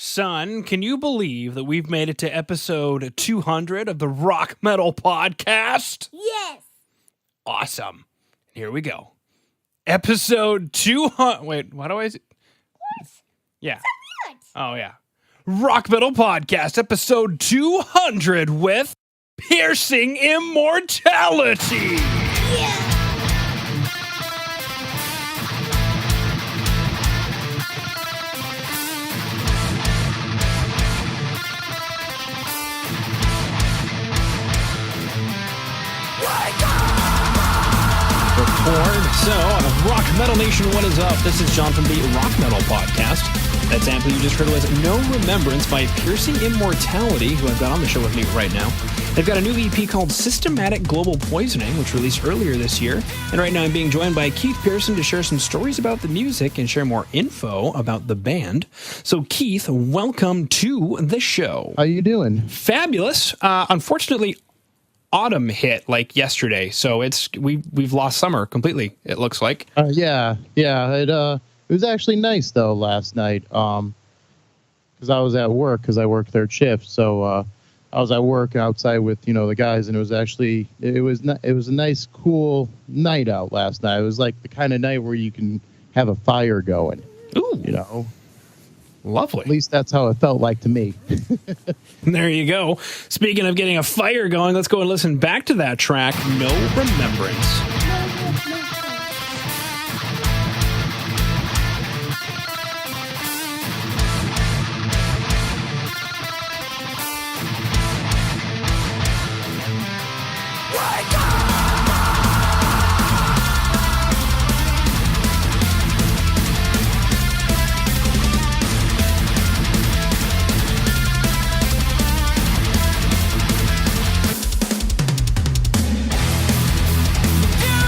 Son, can you believe that we've made it to episode 200 of the Rock Metal Podcast? Yes. Awesome. Here we go. Episode 200. Wait, why do I... What? Yeah. So Oh, yeah. Rock Metal Podcast, episode 200 with Piercing Immortality. Yeah. So, Rock Metal Nation, what is up? This is John from the Rock Metal Podcast. That sample you just heard was No Remembrance by Piercing Immortality, who I've got on the show with me right now. They've got a new EP called Systematic Global Poisoning, which released earlier this year. And right now I'm being joined by Keith Pearson to share some stories about the music and share more info about the band. So, Keith, welcome to the show. How you doing? Fabulous. Unfortunately, autumn hit like yesterday, so we've lost summer completely, it looks like. Yeah. It was actually nice though last night, because I was at work because I work third shift. So I was at work outside with the guys, and it was a nice cool night out last night. It was like the kind of night where you can have a fire going. Ooh, lovely. At least that's how it felt like to me. There you go. Speaking of getting a fire going, let's go and listen back to that track, No Remembrance. Yeah.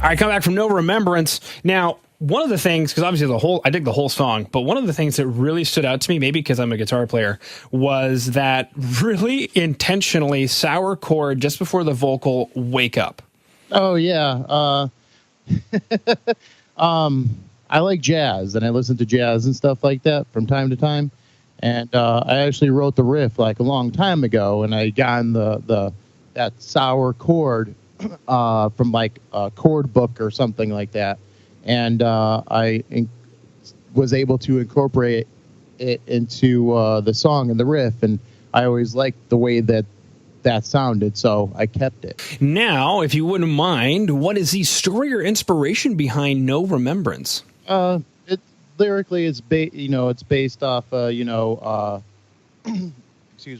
I come back from No Remembrance. Now, one of the things, because obviously I dig the whole song, but one of the things that really stood out to me, maybe because I'm a guitar player, was that really intentionally sour chord just before the vocal "Wake Up." Oh yeah. I like jazz, and I listen to jazz and stuff like that from time to time. And I actually wrote the riff like a long time ago, and I got that sour chord from like a chord book or something like that, and was able to incorporate it into the song and the riff, and I always liked the way that sounded, so I kept it. Now, if you wouldn't mind, what is the story or inspiration behind No Remembrance? Lyrically, it's based off excuse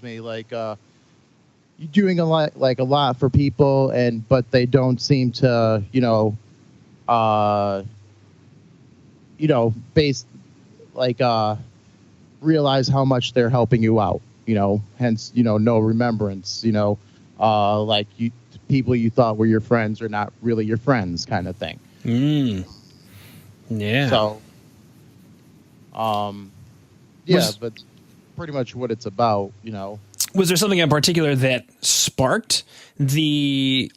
me, like you're doing a lot for people, but they don't seem to realize how much they're helping you out, hence no remembrance, people you thought were your friends are not really your friends, kind of thing. Yeah. So but pretty much what it's about. Was there something in particular that sparked the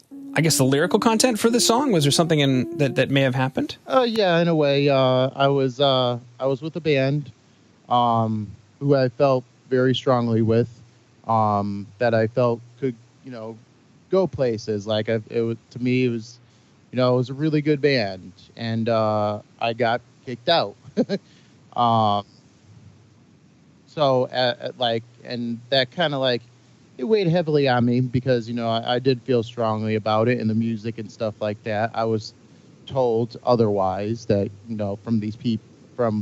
lyrical content for the song? Was there something that may have happened? Yeah, in a way. I was with a band who I felt very strongly with, that I felt could go places. Like it was a really good band, and I got kicked out. And that kind of it weighed heavily on me because I did feel strongly about it and the music and stuff like that. I was told otherwise, that from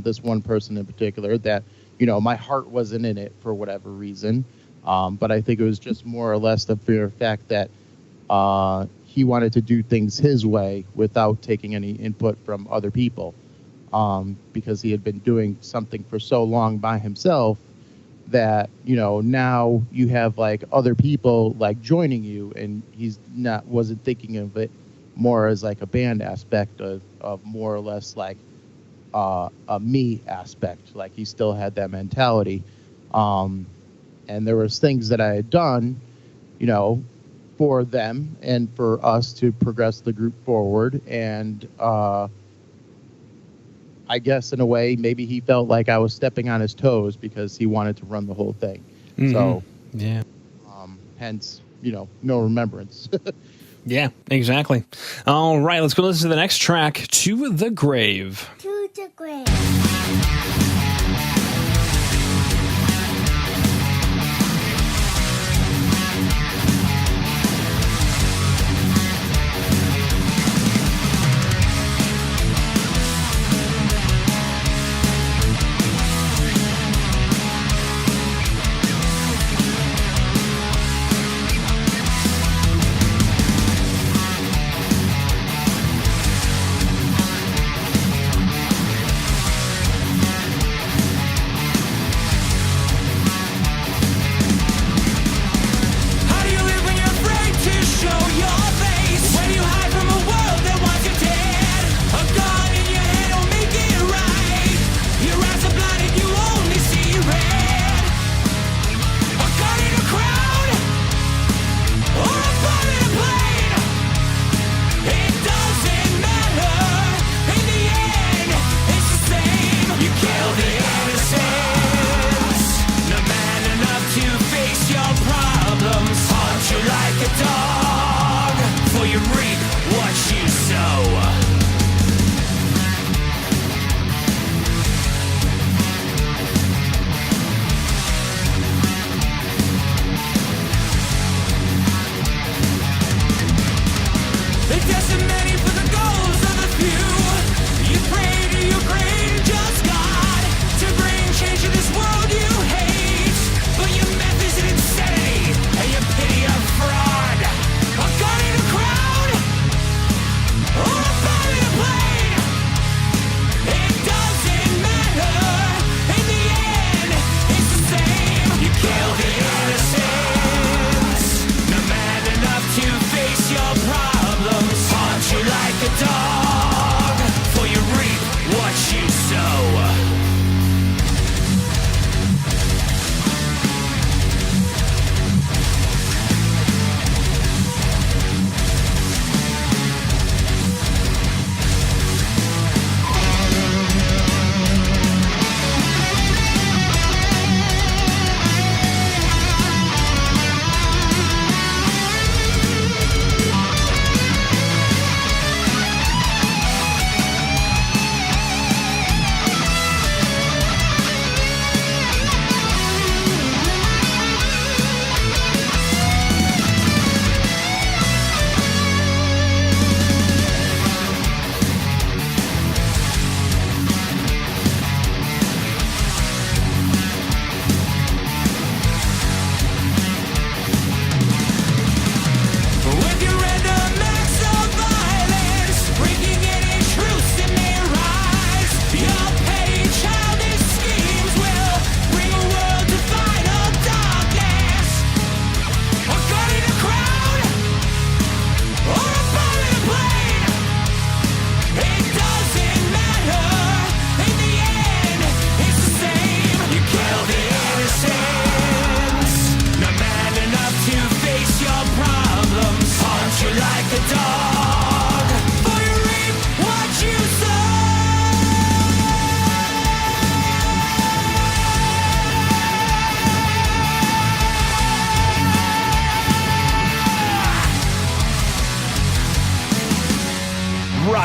this one person in particular, that my heart wasn't in it for whatever reason. But I think it was just more or less the mere fact that he wanted to do things his way without taking any input from other people, because he had been doing something for so long by himself that now you have other people joining you, and he's wasn't thinking of it more as a band aspect of more or less a me aspect. He still had that mentality, and there was things that I had done for them and for us to progress the group forward, and I guess in a way maybe he felt like I was stepping on his toes because he wanted to run the whole thing. Mm-hmm. So yeah, hence no remembrance. Yeah, exactly. All right, let's go listen to the next track, To the Grave. To the Grave.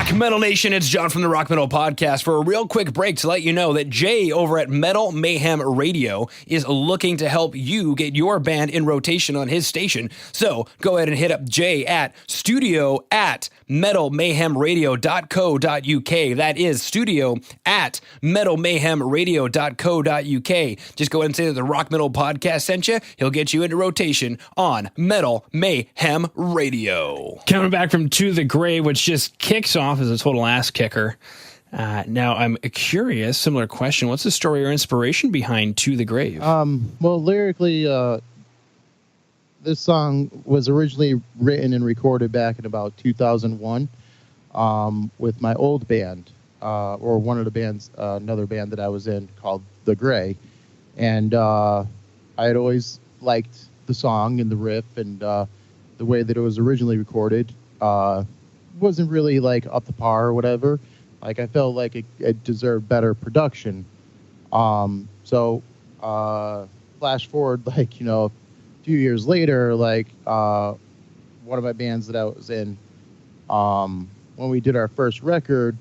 Rock Metal Nation, it's John from the Rock Metal Podcast for a real quick break to let you know that Jay over at Metal Mayhem Radio is looking to help you get your band in rotation on his station. So go ahead and hit up Jay at studio@metalmayhemradio.co.uk. That is studio@metalmayhemradio.co.uk. Just go ahead and say that the Rock Metal Podcast sent you. He'll get you into rotation on Metal Mayhem Radio. Coming back from To the Grave, which just kicks off as a total ass kicker. Now, I'm curious, similar question. What's the story or inspiration behind To the Grave? Well, lyrically, this song was originally written and recorded back in about 2001 with my old band, or one of the bands, another band that I was in called The Gray. And I had always liked the song and the riff and the way that it was originally recorded. Wasn't really like up to par or whatever. Like I felt like it deserved better production. So flash forward, like, you know, a few years later, like one of my bands that I was in, when we did our first record,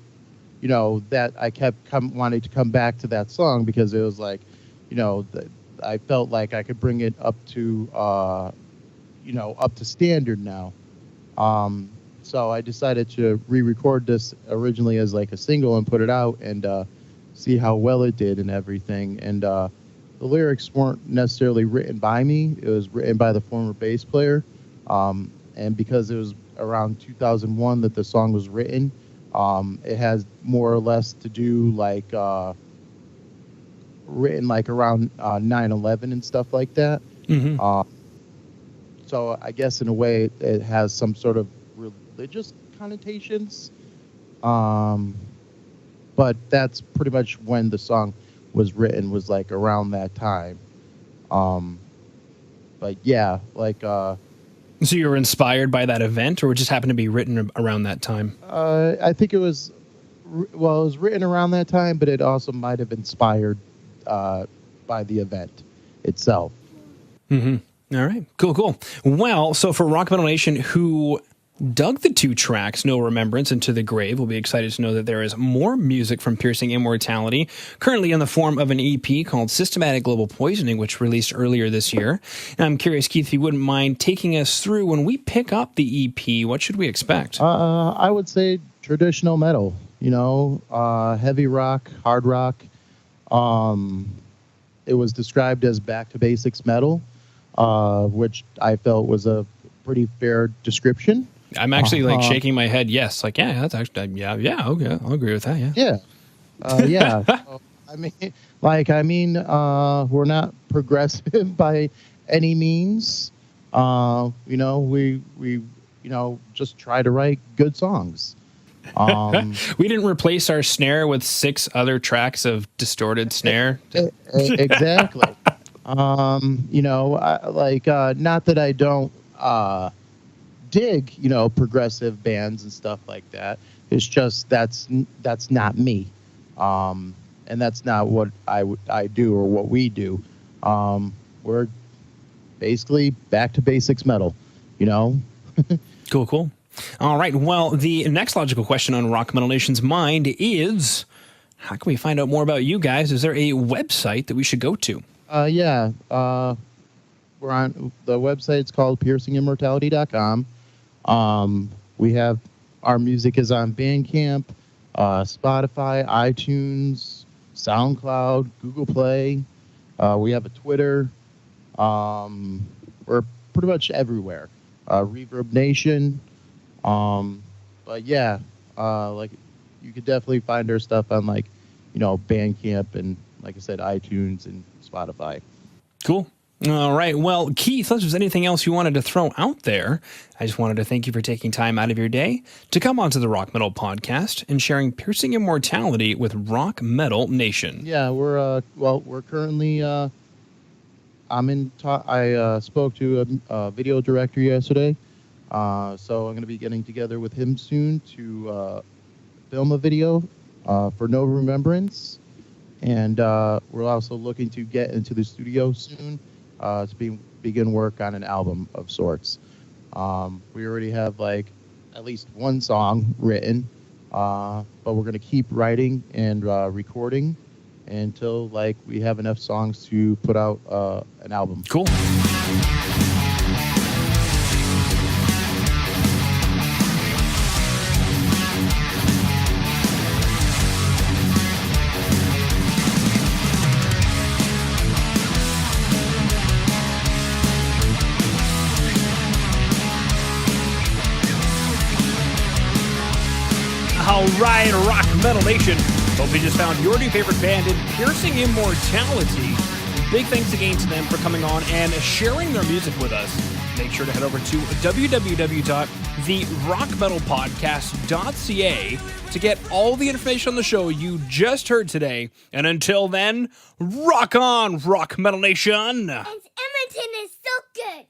you know, that I kept wanting to come back to that song because it was like, you know, I felt like I could bring it up to, you know, up to standard now. So I decided to re-record this originally as like a single and put it out and see how well it did and everything. And the lyrics weren't necessarily written by me. It was written by the former bass player. And because it was around 2001 that the song was written, it has more or less to do like written like around 9/11 and stuff like that. Mm-hmm. So I guess in a way it has some sort of religious connotations, but that's pretty much when the song was written, was like around that time. But yeah, like so you were inspired by that event, or it just happened to be written around that time? I think it was it was written around that time, but it also might have inspired by the event itself. Mm-hmm. All right, cool. Well, so for Rock Metal Nation, who dug the two tracks, No Remembrance and To the Grave, will be excited to know that there is more music from Piercing Immortality, currently in the form of an EP called Systematic Global Poisoning, which released earlier this year. And I'm curious, Keith, if you wouldn't mind taking us through, when we pick up the EP, what should we expect? I would say traditional metal, you know, heavy rock, hard rock. It was described as back to basics metal, which I felt was a pretty fair description. I'm actually like shaking my head. Yes. Like, yeah, that's actually, yeah. Okay. I'll agree with that. Yeah. Yeah. So, I mean, we're not progressive by any means. You know, we, you know, just try to write good songs. We didn't replace our snare with 6 other tracks of distorted snare. Exactly. You know, not that I don't, dig, you know, progressive bands and stuff like that. It's just that's not me, and that's not what I do or what we do. We're basically back to basics metal, you know. Cool. All right. Well, the next logical question on Rock Metal Nation's mind is, how can we find out more about you guys? Is there a website that we should go to? Yeah. We're on the website. It's called piercingimmortality.com. We have our music is on Bandcamp, Spotify, iTunes, SoundCloud, Google Play. We have a Twitter. We're pretty much everywhere. Reverb Nation. But yeah, like you could definitely find our stuff on like, you know, Bandcamp and like I said, iTunes and Spotify. Cool. All right. Well, Keith, unless there's anything else you wanted to throw out there, I just wanted to thank you for taking time out of your day to come onto the Rock Metal Podcast and sharing Piercing Immortality with Rock Metal Nation. Yeah, we're currently I spoke to a video director yesterday, so I'm going to be getting together with him soon to film a video for No Remembrance, and we're also looking to get into the studio soon to begin work on an album of sorts. We already have like at least one song written. But we're going to keep writing and recording until like we have enough songs to put out an album. Cool. All right, Rock Metal Nation. Hope you just found your new favorite band in Piercing Immortality. Big thanks again to them for coming on and sharing their music with us. Make sure to head over to www.therockmetalpodcast.ca to get all the information on the show you just heard today. And until then, rock on, Rock Metal Nation! And Edmonton is so good!